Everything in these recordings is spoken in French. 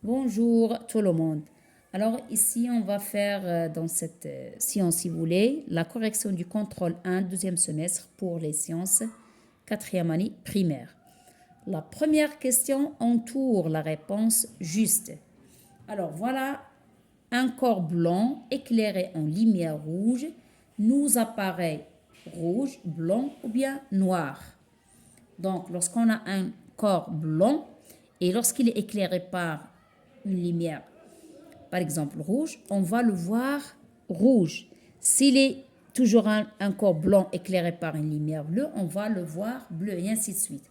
Bonjour tout le monde. Alors ici, on va faire dans cette science, si vous voulez, la correction du contrôle 1, deuxième semestre pour les sciences, quatrième année primaire. La première question entoure la réponse juste. Alors voilà, un corps blanc éclairé en lumière rouge nous apparaît rouge, blanc ou bien noir. Donc lorsqu'on a un corps blanc et lorsqu'il est éclairé par une lumière, par exemple rouge, on va le voir rouge. S'il est toujours un corps blanc éclairé par une lumière bleue, on va le voir bleu et ainsi de suite.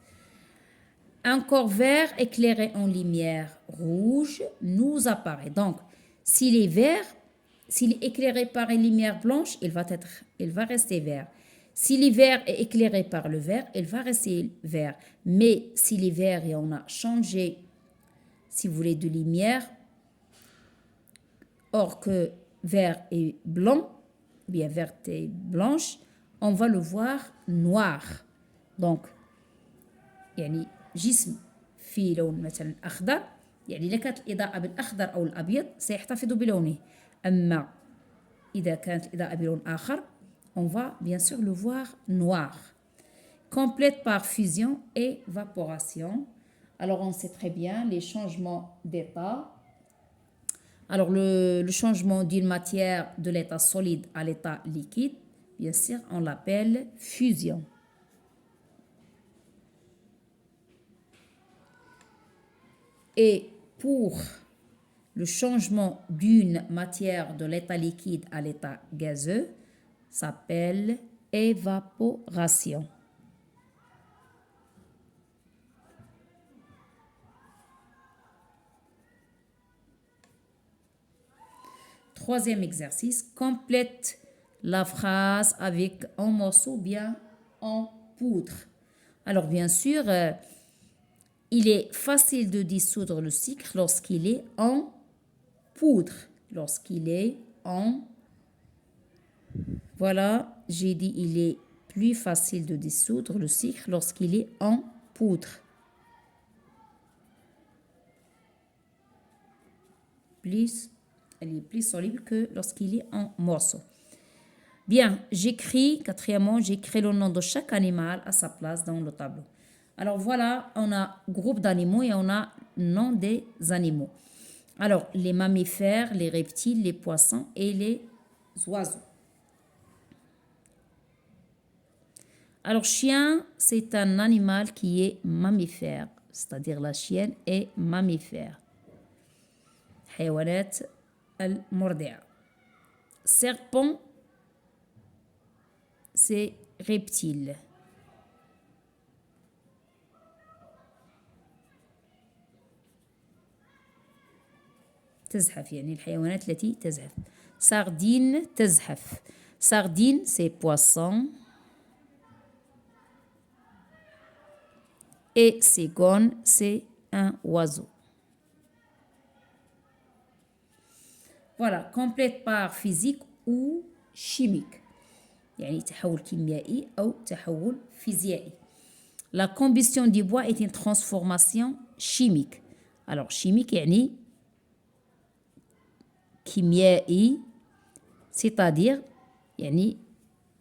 Un corps vert éclairé en lumière rouge nous apparaît. Donc, s'il est vert, s'il est éclairé par une lumière blanche, il va rester vert. Si est vert et éclairé par le vert, il va rester vert. Mais s'il est vert et on a changé, si vous voulez, de lumière, or que vert et blanc, bien verte et blanche, on va le voir noir. Donc, يعني جسم فيه لون مثلا أخضر، يعني إذا كانت الإضاءة بالأخضر أو الأبيض سيحتفظ بلونه. أما إذا كانت الإضاءة بلون آخر, on va bien sûr le voir noir. Complète par fusion et évaporation. Alors, on sait très bien les changements d'état. Alors, le changement d'une matière de l'état solide à l'état liquide, bien sûr, on l'appelle fusion. Et pour le changement d'une matière de l'état liquide à l'état gazeux, s'appelle évaporation. Troisième exercice, complète la phrase avec un morceau bien en poudre. Alors bien sûr, il est facile de dissoudre le sucre lorsqu'il est en poudre. Lorsqu'il est en... Voilà, j'ai dit il est plus facile de dissoudre le sucre lorsqu'il est en poudre. Elle est plus soluble que lorsqu'il est en morceaux. Bien, quatrièmement, j'écris le nom de chaque animal à sa place dans le tableau. Alors voilà, on a groupe d'animaux et on a nom des animaux. Alors, les mammifères, les reptiles, les poissons et les oiseaux. Alors, chien, c'est un animal qui est mammifère, c'est-à-dire la chienne est mammifère. حيوانات المرضعة. Serpent, c'est reptile. تزحف يعني الحيوانات التي تزحف. Sardine, تزحف. Sardine, c'est poisson. Et cigogne, c'est un oiseau. Voilà, complète par physique ou chimique. يعني تحول كيميائي أو تحول فيزيائي. La combustion du bois est une transformation chimique. Alors, chimique يعني كيميائي, c'est-à-dire يعني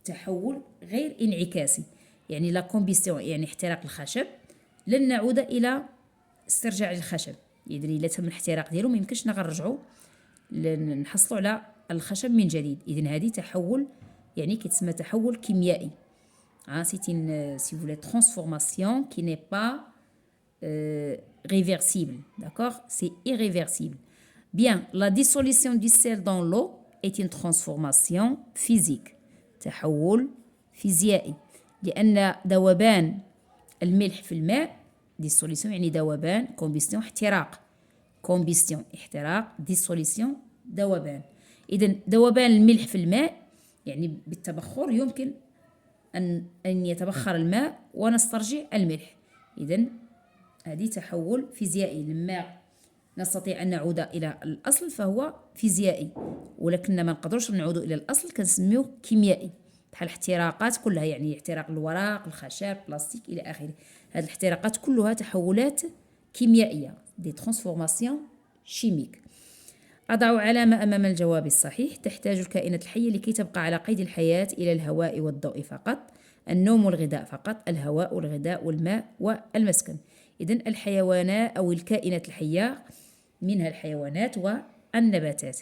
تحول غير انعكاسي. يعني la combustion يعني احتراق الخشب لن نعود إلى استرجاع الخشب. يعني إلا تم الاحتراق ديالو ما يمكنش نرجعو نحصلوا على الخشب من جديد. إذن هذه تحول يعني كيتسمى تحول كيميائي. C'est une, si vous voulez, transformation qui n'est pas réversible. D'accord? C'est irréversible. Bien, la dissolution du sel dans l'eau est une transformation physique. تحول فيزيائي. لأن ذوبان الملح في الماء dissolution يعني ذوبان combustion احتراق. combustion احتراق dissolution ذوبان. إذن ذوبان الملح في الماء يعني بالتبخر يمكن أن يتبخر الماء ونسترجع الملح. إذن هذه تحول فيزيائي. لما نستطيع أن نعود إلى الأصل فهو فيزيائي، ولكن ما نقدرش نعود إلى الأصل كنسميوه كيميائي. بحال الاحتراقات كلها يعني احتراق الورق، الخشب، البلاستيك إلى آخره. هذه الاحتراقات كلها تحولات كيميائية. دي ترانسفورماسيون chimiques. أضع علامة أمام الجواب الصحيح. تحتاج الكائنات الحية لكي تبقى على قيد الحياة إلى الهواء والضوء فقط، النوم والغذاء فقط، الهواء والغذاء والماء والمسكن. إذن الحيوانات أو الكائنات الحية منها الحيوانات والنباتات.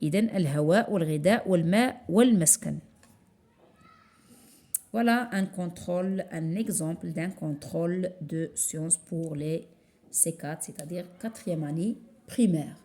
إذن الهواء والغذاء والماء والمسكن. Voilà un exemple d'un contrôle de sciences pour les C4, c'est-à-dire 4e année primaire.